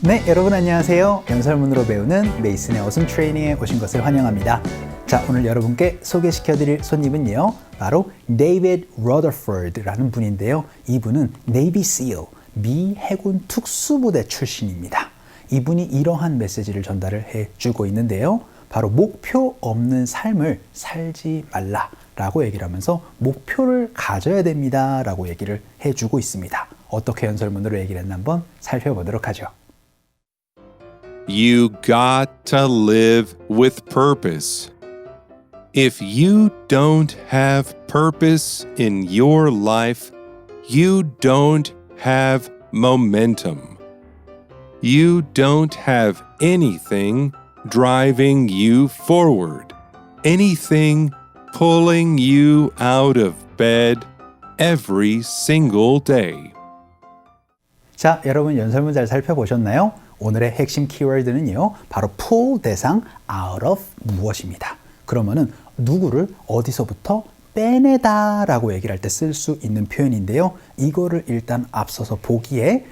네, 여러분 안녕하세요. 연설문으로 배우는 메이슨의 어순 트레이닝에 오신 것을 환영합니다. 자, 오늘 여러분께 소개시켜드릴 손님은요, 바로 데이비드 러더포드라는 분인데요. 이분은 네이비 seal, 미 해군 특수부대 출신입니다. 이분이 이러한 메시지를 전달을 해주고 있는데요. 바로 목표 없는 삶을 살지 말라라고 얘기를 하면서 목표를 가져야 됩니다라고 얘기를 해주고 있습니다. 어떻게 연설문으로 얘기를 했나 한번 살펴보도록 하죠. You got to live with purpose. If you don't have purpose in your life, you don't have momentum. You don't have anything driving you forward, anything pulling you out of bed every single day. 자, 여러분 연설문 잘 살펴보셨나요? 오늘의 핵심 키워드는요, 바로 pull 대상 out of 무엇입니다. 그러면은 누구를 어디서부터 빼내다 라고 얘기를 할 때 쓸 수 있는 표현인데요. 이거를 일단 앞서서 보기에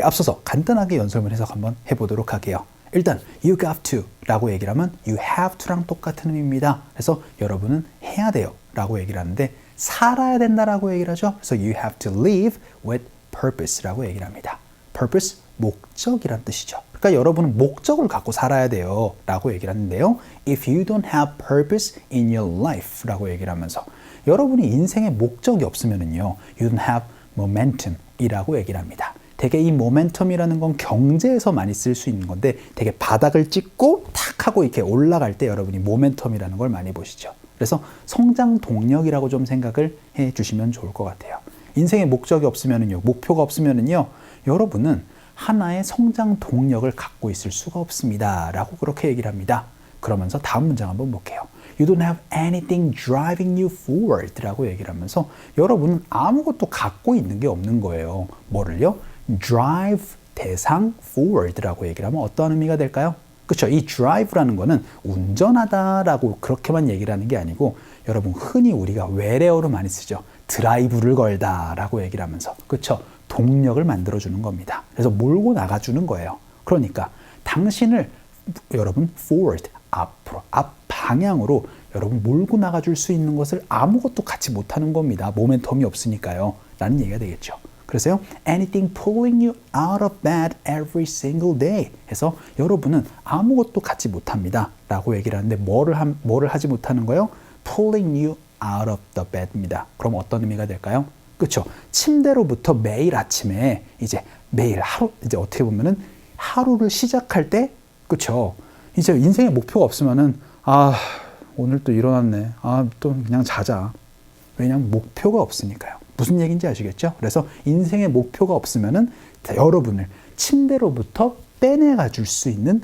앞서서 간단하게 연설문 해석 한번 해보도록 할게요. 일단 you got to 라고 얘기를 하면 you have to랑 똑같은 의미입니다. 그래서 여러분은 해야 돼요 라고 얘기를 하는데 살아야 된다라고 얘기를 하죠. 그래서 you have to live with purpose 라고 얘기를 합니다. purpose, 목적이란 뜻이죠. 그러니까 여러분은 목적을 갖고 살아야 돼요 라고 얘기를 하는데요. If you don't have purpose in your life 라고 얘기를 하면서 여러분이 인생에 목적이 없으면은요, you don't have momentum 이라고 얘기를 합니다. 되게 이 모멘텀이라는 건 경제에서 많이 쓸 수 있는 건데 되게 바닥을 찍고 탁 하고 이렇게 올라갈 때 여러분이 모멘텀이라는 걸 많이 보시죠. 그래서 성장 동력이라고 좀 생각을 해 주시면 좋을 것 같아요. 인생에 목적이 없으면은요, 목표가 없으면은요, 여러분은 하나의 성장 동력을 갖고 있을 수가 없습니다 라고 그렇게 얘기를 합니다. 그러면서 다음 문장 한번 볼게요. You don't have anything driving you forward 라고 얘기를 하면서 여러분은 아무것도 갖고 있는 게 없는 거예요. 뭐를요? drive 대상 forward 라고 얘기를 하면 어떤 의미가 될까요? 그렇죠. 이 drive라는 거는 운전하다라고 그렇게만 얘기를 하는 게 아니고 여러분 흔히 우리가 외래어로 많이 쓰죠. 드라이브를 걸다라고 얘기를 하면서 그렇죠. 동력을 만들어주는 겁니다. 그래서 몰고 나가주는 거예요. 그러니까 당신을 여러분 forward, 앞으로, 앞 방향으로 여러분 몰고 나가줄 수 있는 것을 아무것도 갖지 못하는 겁니다. 모멘텀이 없으니까요. 라는 얘기가 되겠죠. 그래서요, anything pulling you out of bed every single day 해서 여러분은 아무것도 갖지 못합니다. 라고 얘기를 하는데 뭐를 하지 못하는 거예요? pulling you out of the bed입니다. 그럼 어떤 의미가 될까요? 그렇죠. 침대로부터 매일 아침에 매일 하루 어떻게 보면은 하루를 시작할 때 그렇죠. 이제 인생에 목표가 없으면은 오늘 또 일어났네. 또 그냥 자자. 왜냐하면 목표가 없으니까요. 무슨 얘기인지 아시겠죠? 그래서 인생에 목표가 없으면은 여러분을 침대로부터 빼내가 줄 수 있는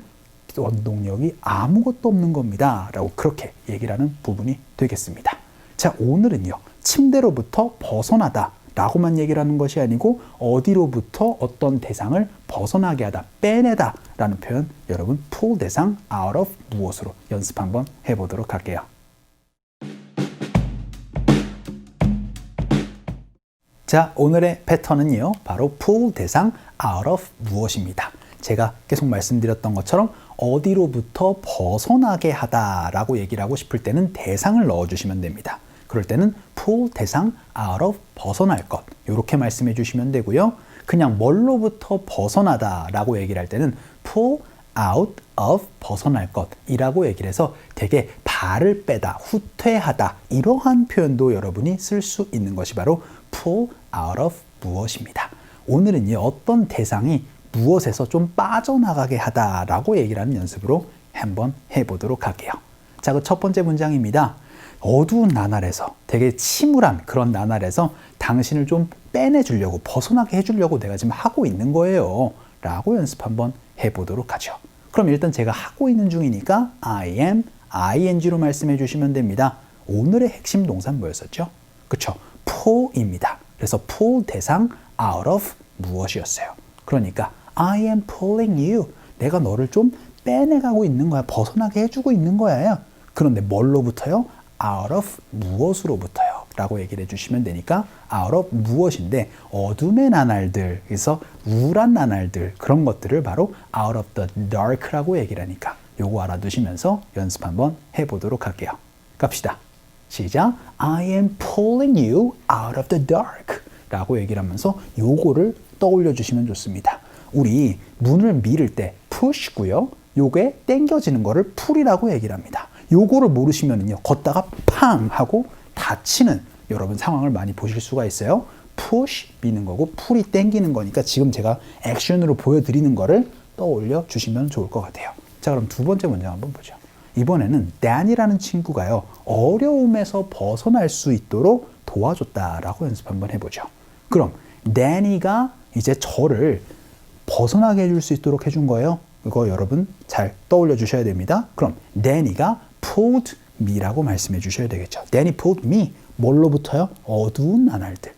원동력이 아무것도 없는 겁니다. 라고 그렇게 얘기를 하는 부분이 되겠습니다. 자, 오늘은요. 침대로부터 벗어나다 라고만 얘기를 하는 것이 아니고 어디로부터 어떤 대상을 벗어나게 하다, 빼내다 라는 표현 여러분 pull 대상 out of 무엇으로 연습 한번 해보도록 할게요. 자, 오늘의 패턴은요. 바로 pull 대상 out of 무엇입니다. 제가 계속 말씀드렸던 것처럼 어디로부터 벗어나게 하다 라고 얘기를 하고 싶을 때는 대상을 넣어주시면 됩니다. 그럴 때는 pull 대상 out of 벗어날 것 이렇게 말씀해 주시면 되고요. 그냥 뭘로부터 벗어나다 라고 얘기를 할 때는 pull out of 벗어날 것이라고 얘기를 해서 되게 발을 빼다, 후퇴하다 이러한 표현도 여러분이 쓸 수 있는 것이 바로 pull out of 무엇입니다. 오늘은요, 어떤 대상이 무엇에서 좀 빠져나가게 하다라고 얘기를 하는 연습으로 한번 해보도록 할게요. 자, 그 첫 번째 문장입니다. 어두운 나날에서 되게 침울한 그런 나날에서 당신을 좀 빼내주려고 벗어나게 해주려고 내가 지금 하고 있는 거예요 라고 연습 한번 해보도록 하죠. 그럼 일단 제가 하고 있는 중이니까 I am, ing로 말씀해 주시면 됩니다. 오늘의 핵심 동사는 뭐였었죠? 그쵸? pull입니다. 그래서 pull 대상 out of 무엇이었어요? 그러니까 I am pulling you. 내가 너를 좀 빼내가고 있는 거야. 벗어나게 해주고 있는 거야. 그런데 뭘로부터요? out of 무엇으로부터요? 라고 얘기를 해주시면 되니까 out of 무엇인데 어둠의 나날들, 그래서 우울한 나날들 그런 것들을 바로 out of the dark라고 얘기를 하니까 요거 알아두시면서 연습 한번 해보도록 할게요. 갑시다. 시작. I am pulling you out of the dark 라고 얘기를 하면서 요거를 떠올려 주시면 좋습니다. 우리 문을 밀을 때 push고요. 요게 당겨지는 거를 pull이라고 얘기를 합니다. 요거를 모르시면은요. 걷다가 팡 하고 다치는 여러분 상황을 많이 보실 수가 있어요. push 미는 거고 pull이 당기는 거니까 지금 제가 액션으로 보여드리는 거를 떠올려 주시면 좋을 것 같아요. 자, 그럼 두 번째 문장 한번 보죠. 이번에는 Dan이라는 친구가요. 어려움에서 벗어날 수 있도록 도와줬다라고 연습 한번 해보죠. 그럼 Danny가 이제 저를 벗어나게 해줄 수 있도록 해준 거예요. 이거 여러분 잘 떠올려 주셔야 됩니다. 그럼 Danny가 pulled me라고 말씀해 주셔야 되겠죠. Danny pulled me. 뭘로부터요? 어두운 나날들.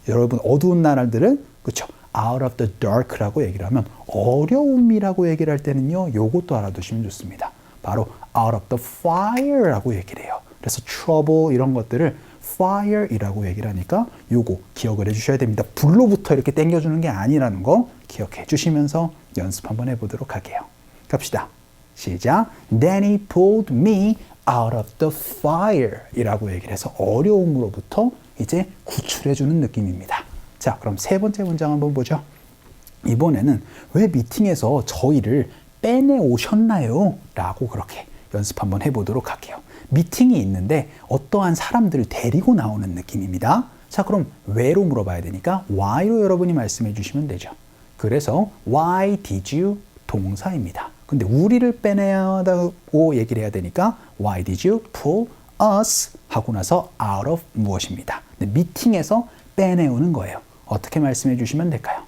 여러분 어두운 나날들은 그렇죠. out of the dark라고 얘기를 하면 어려움이라고 얘기를 할 때는요. 요것도 알아두시면 좋습니다. 바로 out of the fire라고 얘기를 해요. 그래서 trouble 이런 것들을 fire이라고 얘기를 하니까 요거 기억을 해주셔야 됩니다. 불로부터 이렇게 당겨주는 게 아니라는 거 기억해 주시면서 연습 한번 해보도록 할게요. 갑시다. 시작. Danny pulled me out of the fire 이라고 얘기를 해서 어려움으로부터 이제 구출해주는 느낌입니다. 자, 그럼 세 번째 문장 한번 보죠. 이번에는 왜 미팅에서 저희를 빼내오셨나요? 라고 그렇게 연습 한번 해보도록 할게요. 미팅이 있는데 어떠한 사람들을 데리고 나오는 느낌입니다. 자, 그럼 왜로 물어봐야 되니까 why로 여러분이 말씀해 주시면 되죠. 그래서 why did you 동사입니다. 근데 우리를 빼내다고 얘기를 해야 되니까 why did you pull us 하고 나서 out of 무엇입니다. 근데 미팅에서 빼내오는 거예요. 어떻게 말씀해 주시면 될까요?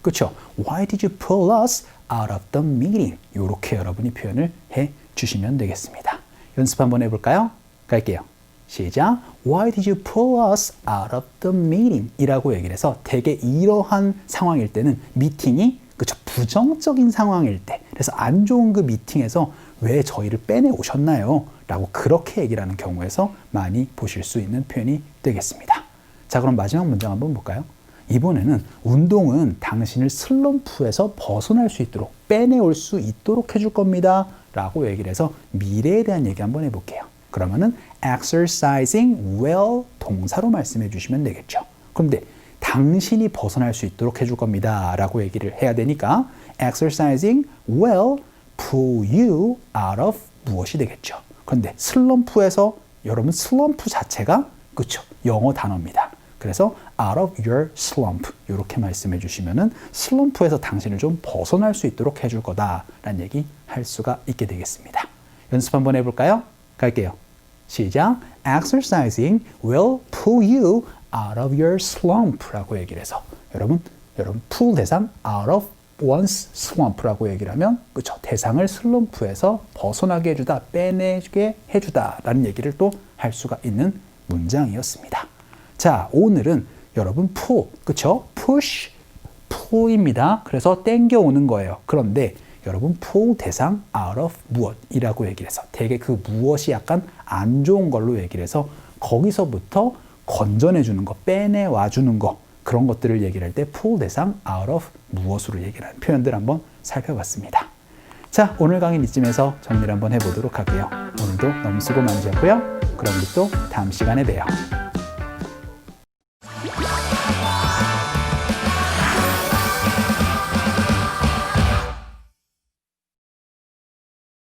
그렇죠? Why did you pull us out of the meeting? 이렇게 여러분이 표현을 해 주시면 되겠습니다. 연습 한번 해볼까요? 갈게요. 시작. Why did you pull us out of the meeting? 이라고 얘기를 해서 되게 이러한 상황일 때는 미팅이 그쵸 부정적인 상황일 때 그래서 안 좋은 그 미팅에서 왜 저희를 빼내오셨나요? 라고 그렇게 얘기를 하는 경우에서 많이 보실 수 있는 표현이 되겠습니다. 자, 그럼 마지막 문장 한번 볼까요? 이번에는 운동은 당신을 슬럼프에서 벗어날 수 있도록 빼내올 수 있도록 해줄 겁니다. 라고 얘기를 해서 미래에 대한 얘기 한번 해볼게요. 그러면은 exercising will 동사로 말씀해 주시면 되겠죠. 그런데 당신이 벗어날 수 있도록 해줄 겁니다. 라고 얘기를 해야 되니까 exercising will pull you out of 무엇이 되겠죠. 그런데 슬럼프에서 여러분 슬럼프 자체가 그쵸 영어 단어입니다. 그래서 out of your slump 이렇게 말씀해 주시면은 슬럼프에서 당신을 좀 벗어날 수 있도록 해줄 거다라는 얘기 할 수가 있게 되겠습니다. 연습 한번 해볼까요? 갈게요. 시작. Exercising will pull you out of your slump라고 얘기를 해서 여러분 pull 대상 out of one's slump라고 얘기를 하면 그쵸 대상을 슬럼프에서 벗어나게 해주다 빼내게 해주다라는 얘기를 또 할 수가 있는 문장이었습니다. 자, 오늘은 여러분 pull, 그쵸? push, pull입니다. 그래서 땡겨오는 거예요. 그런데 여러분 pull 대상 out of 무엇이라고 얘기를 해서 되게 그 무엇이 약간 안 좋은 걸로 얘기를 해서 거기서부터 건져내주는 거, 빼내와주는 거 그런 것들을 얘기를 할 때 pull 대상 out of 무엇으로 얘기를 하는 표현들 한번 살펴봤습니다. 자, 오늘 강의는 이쯤에서 정리를 한번 해보도록 할게요. 오늘도 너무 수고 많으셨고요. 그럼 우리 또 다음 시간에 봬요.